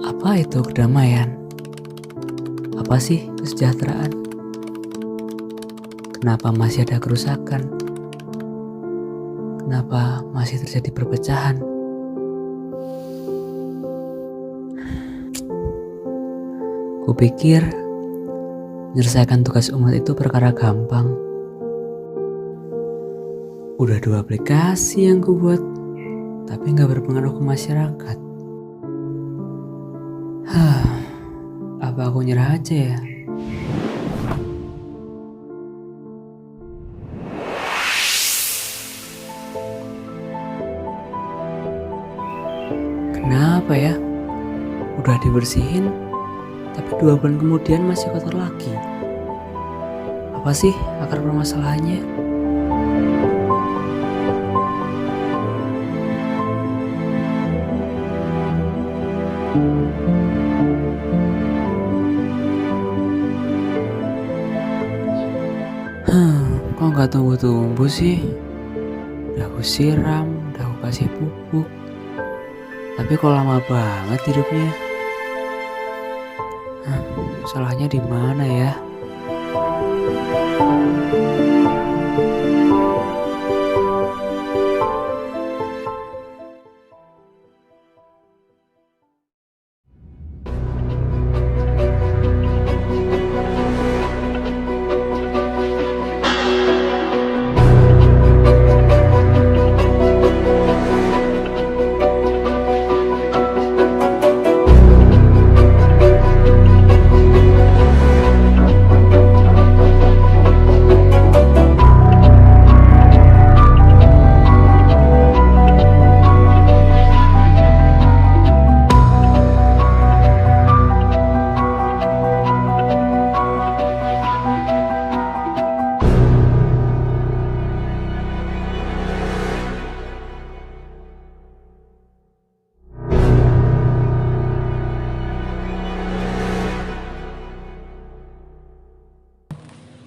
Apa itu kedamaian? Apa sih kesejahteraan? Kenapa masih ada kerusakan? Kenapa masih terjadi perpecahan? Kupikir menyelesaikan tugas umat itu perkara gampang. Udah 2 aplikasi yang kubuat, tapi nggak berpengaruh ke masyarakat. Apa aku nyerah aja ya? Kenapa ya? Udah dibersihin, tapi 2 bulan kemudian masih kotor lagi. Apa sih akar permasalahannya? Kok nggak tumbuh-tumbuh sih? Udah aku siram, udah aku kasih pupuk, tapi kok lama banget hidupnya? Salahnya di mana ya?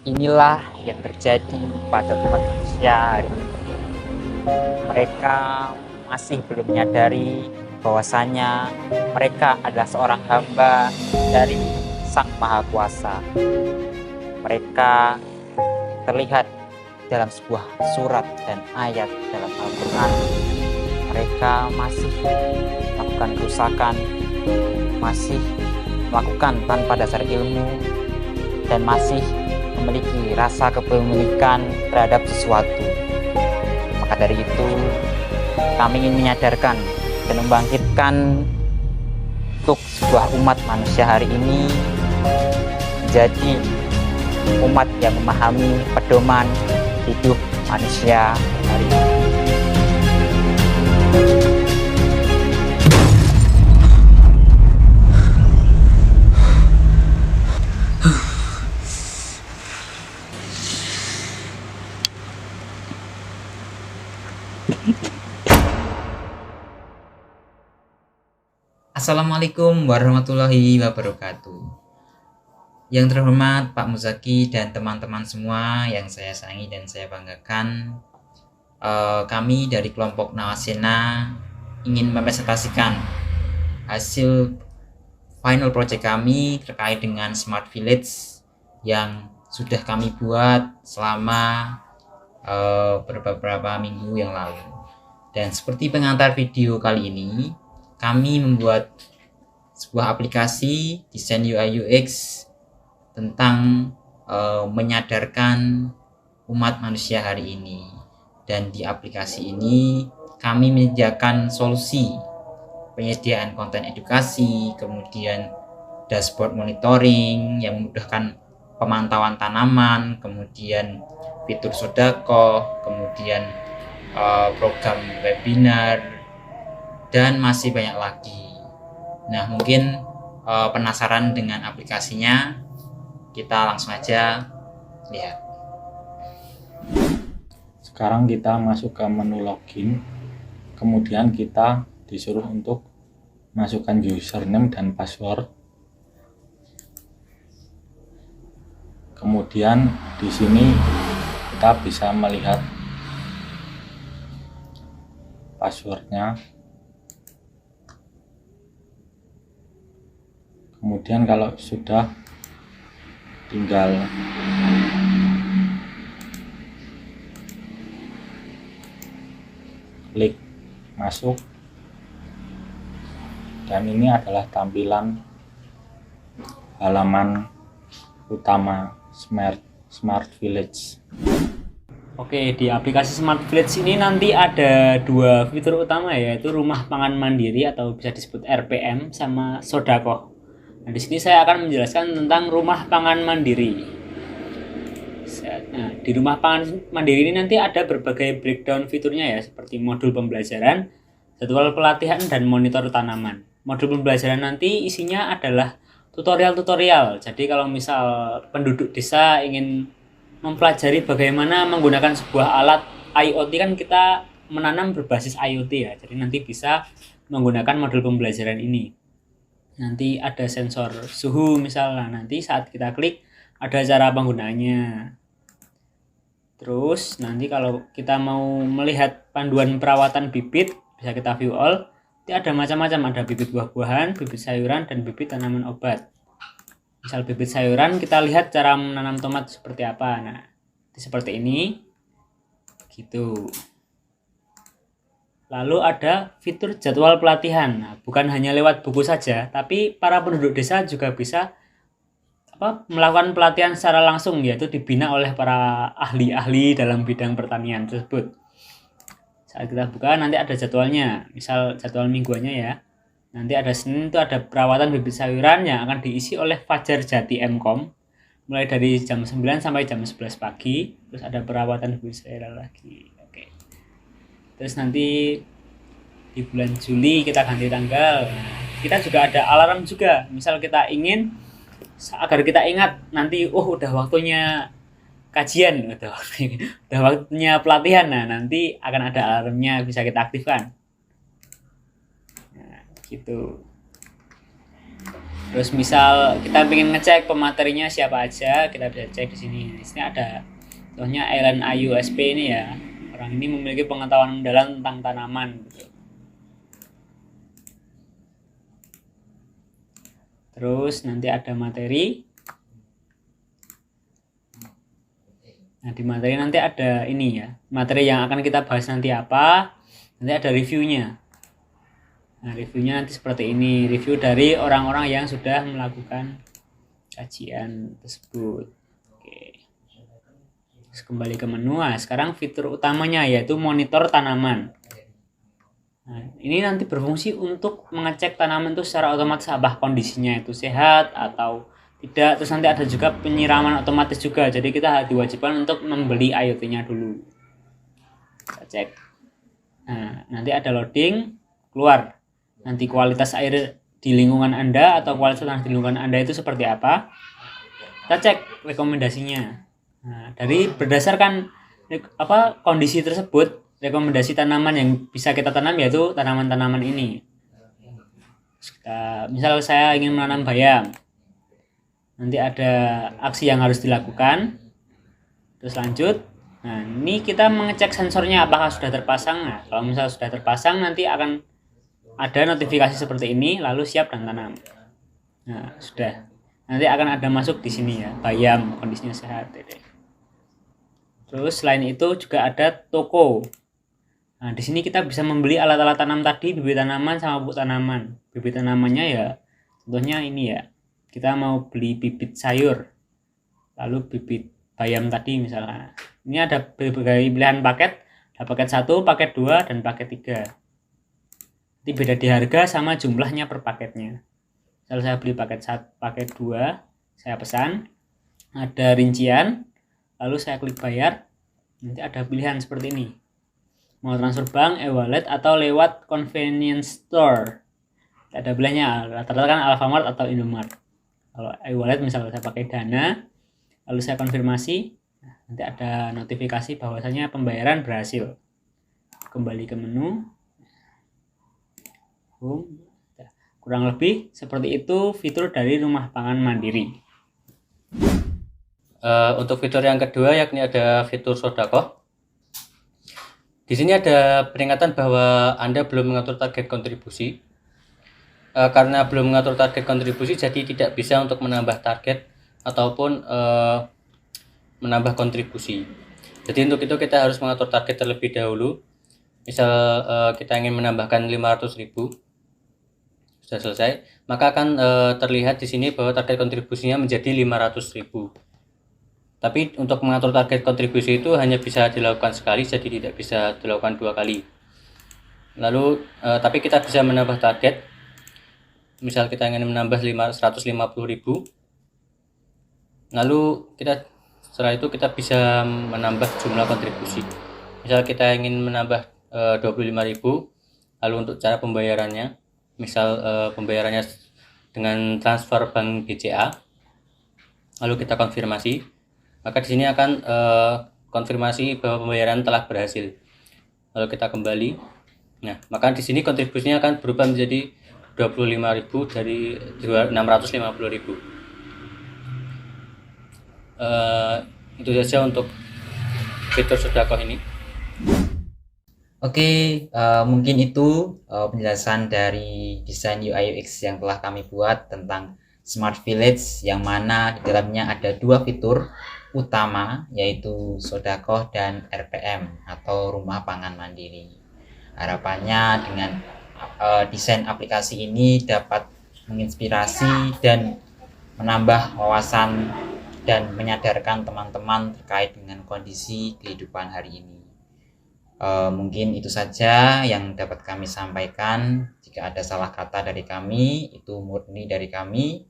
Inilah yang terjadi pada umat manusia hari ini. Mereka masih belum menyadari bahwasanya mereka adalah seorang hamba dari Sang Maha Kuasa. Mereka terlihat dalam sebuah surat dan ayat dalam Al-Quran. Mereka masih melakukan kerusakan, masih melakukan tanpa dasar ilmu, dan masih memiliki rasa kepemilikan terhadap sesuatu. Maka dari itu, kami ingin menyadarkan dan membangkitkan untuk sebuah umat manusia hari ini menjadi umat yang memahami pedoman hidup manusia hari ini. Assalamualaikum warahmatullahi wabarakatuh. Yang terhormat Pak Muzaki dan teman-teman semua yang saya sayangi dan saya banggakan, kami dari kelompok Nawasena ingin mempresentasikan hasil final project kami terkait dengan Smart Village yang sudah kami buat selama beberapa minggu yang lalu. Dan seperti pengantar video kali ini, kami membuat sebuah aplikasi desain UI UX tentang menyadarkan umat manusia hari ini. Dan di aplikasi ini kami menyediakan solusi penyediaan konten edukasi, kemudian dashboard monitoring yang memudahkan pemantauan tanaman, kemudian fitur sodako, kemudian program webinar, dan masih banyak lagi. Nah, mungkin penasaran dengan aplikasinya? Kita langsung aja lihat. Sekarang kita masuk ke menu login, kemudian kita disuruh untuk masukkan username dan password. Kemudian di sini kita bisa melihat passwordnya. Kemudian kalau sudah, tinggal klik masuk, dan ini adalah tampilan halaman utama Smart Village. Oke, di aplikasi Smart Village ini nanti ada dua fitur utama, yaitu rumah pangan mandiri atau bisa disebut RPM sama Sodako. Nah, di sini saya akan menjelaskan tentang rumah pangan mandiri. Nah, di rumah pangan mandiri ini nanti ada berbagai breakdown fiturnya ya, seperti modul pembelajaran, jadwal pelatihan, dan monitor tanaman. Modul pembelajaran nanti isinya adalah tutorial-tutorial. Jadi kalau misal penduduk desa ingin mempelajari bagaimana menggunakan sebuah alat IoT, kan kita menanam berbasis IoT ya. Jadi nanti bisa menggunakan modul pembelajaran ini. Nanti ada sensor suhu misalnya, nanti saat kita klik ada cara penggunaannya. Terus nanti kalau kita mau melihat panduan perawatan bibit, bisa kita view all. Nanti ada macam-macam, ada bibit buah-buahan, bibit sayuran, dan bibit tanaman obat. Misal bibit sayuran, kita lihat cara menanam tomat seperti apa. Nah, seperti ini. Gitu. Lalu ada fitur jadwal pelatihan. Nah, bukan hanya lewat buku saja, tapi para penduduk desa juga bisa melakukan pelatihan secara langsung, yaitu dibina oleh para ahli-ahli dalam bidang pertanian tersebut. Saat kita buka nanti ada jadwalnya, misal jadwal mingguannya ya. Nanti ada Senin itu ada perawatan bibit sayuran yang akan diisi oleh Fajar Jati Mkom, mulai dari jam 9 sampai jam 11 pagi. Terus ada perawatan bibit sayuran lagi. Oke. Terus nanti di bulan Juli kita ganti tanggal. Nah, kita juga ada alarm juga. Misal kita ingin agar kita ingat nanti, udah waktunya kajian, udah waktunya pelatihan. Nah, nanti akan ada alarmnya, bisa kita aktifkan. Nah, gitu. Terus misal kita ingin ngecek pematerinya siapa aja, kita bisa cek di sini. Di sini ada contohnya Ellen Ayu SP ini ya. Orang ini memiliki pengetahuan mendalam tentang tanaman. Gitu. Terus nanti ada materi. Nah, di materi nanti ada ini ya. Materi yang akan kita bahas nanti apa? Nanti ada reviewnya. Nah, reviewnya nanti seperti ini. Review dari orang-orang yang sudah melakukan kajian tersebut. Kembali ke menu. Nah, sekarang fitur utamanya yaitu monitor tanaman. Nah, ini nanti berfungsi untuk mengecek tanaman itu secara otomatis apakah kondisinya itu sehat atau tidak. Terus nanti ada juga penyiraman otomatis juga. Jadi kita diwajibkan untuk membeli IoT-nya dulu. Kita cek. Nah, nanti ada loading, keluar. Nanti kualitas air di lingkungan Anda atau kualitas tanah di lingkungan Anda itu seperti apa. Kita cek rekomendasinya. Nah, dari berdasarkan kondisi tersebut, rekomendasi tanaman yang bisa kita tanam yaitu tanaman-tanaman ini. Misal saya ingin menanam bayam, nanti ada aksi yang harus dilakukan. Terus lanjut. Nah, ini kita mengecek sensornya apakah sudah terpasang. Nah, kalau misal sudah terpasang, nanti akan ada notifikasi seperti ini, lalu siap dan tanam. Nah, sudah. Nanti akan ada masuk di sini ya, bayam kondisinya sehat. Terus selain itu juga ada toko. Nah, di sini kita bisa membeli alat-alat tanam tadi, bibit tanaman sama pupuk tanaman. Bibit tanamannya ya, contohnya ini ya. Kita mau beli bibit sayur, lalu bibit bayam tadi misalnya. Ini ada berbagai pilihan paket. Ada paket 1, paket 2, dan paket 3. Nanti beda di harga sama jumlahnya per paketnya. Misal saya beli paket 1, paket 2, saya pesan. Ada rincian. Lalu saya klik bayar, nanti ada pilihan seperti ini. Mau transfer bank, e-wallet, atau lewat convenience store. Ada pilihannya, rata-rata kan Alfamart atau Indomart. Kalau e-wallet misalnya saya pakai Dana, lalu saya konfirmasi, nanti ada notifikasi bahwasanya pembayaran berhasil. Kembali ke menu. Kurang lebih seperti itu fitur dari rumah pangan mandiri. Untuk fitur yang kedua yakni ada fitur Sodako. Di sini ada peringatan bahwa Anda belum mengatur target kontribusi. karena belum mengatur target kontribusi, jadi tidak bisa untuk menambah target ataupun menambah kontribusi. Jadi untuk itu kita harus mengatur target terlebih dahulu. Misal kita ingin menambahkan 500.000, sudah selesai, maka akan terlihat di sini bahwa target kontribusinya menjadi 500.000. Tapi untuk mengatur target kontribusi itu hanya bisa dilakukan sekali, jadi tidak bisa dilakukan 2 kali. Lalu tapi kita bisa menambah target. Misal kita ingin menambah 150.000, lalu setelah itu kita bisa menambah jumlah kontribusi. Misal kita ingin menambah 25.000, lalu untuk cara pembayarannya, misal pembayarannya dengan transfer bank BCA, lalu kita konfirmasi, maka di sini akan konfirmasi bahwa pembayaran telah berhasil. Lalu kita kembali. Nah, maka di sini kontribusinya akan berubah menjadi 25.000 dari 650.000. Itu saja untuk fitur sedekah ini. Oke, mungkin itu penjelasan dari desain UI UX yang telah kami buat tentang Smart Village, yang mana di dalamnya ada 2 fitur utama, yaitu Sodakoh dan RPM atau Rumah Pangan Mandiri. Harapannya dengan desain aplikasi ini dapat menginspirasi dan menambah wawasan dan menyadarkan teman-teman terkait dengan kondisi kehidupan hari ini. Mungkin itu saja yang dapat kami sampaikan. Jika ada salah kata dari kami, itu murni dari kami,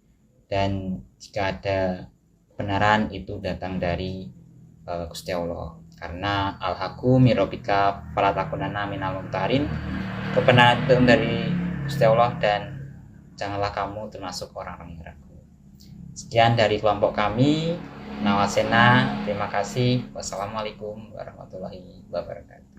dan jika ada kebenaran itu datang dari Gusti Allah. Karena al-haqqu mirobika falatakunanna minal mumtarin, kebenaran itu dari Gusti Allah dan janganlah kamu termasuk orang-orang yang ragu. Sekian dari kelompok kami, Nawasena. Terima kasih. Wassalamualaikum warahmatullahi wabarakatuh.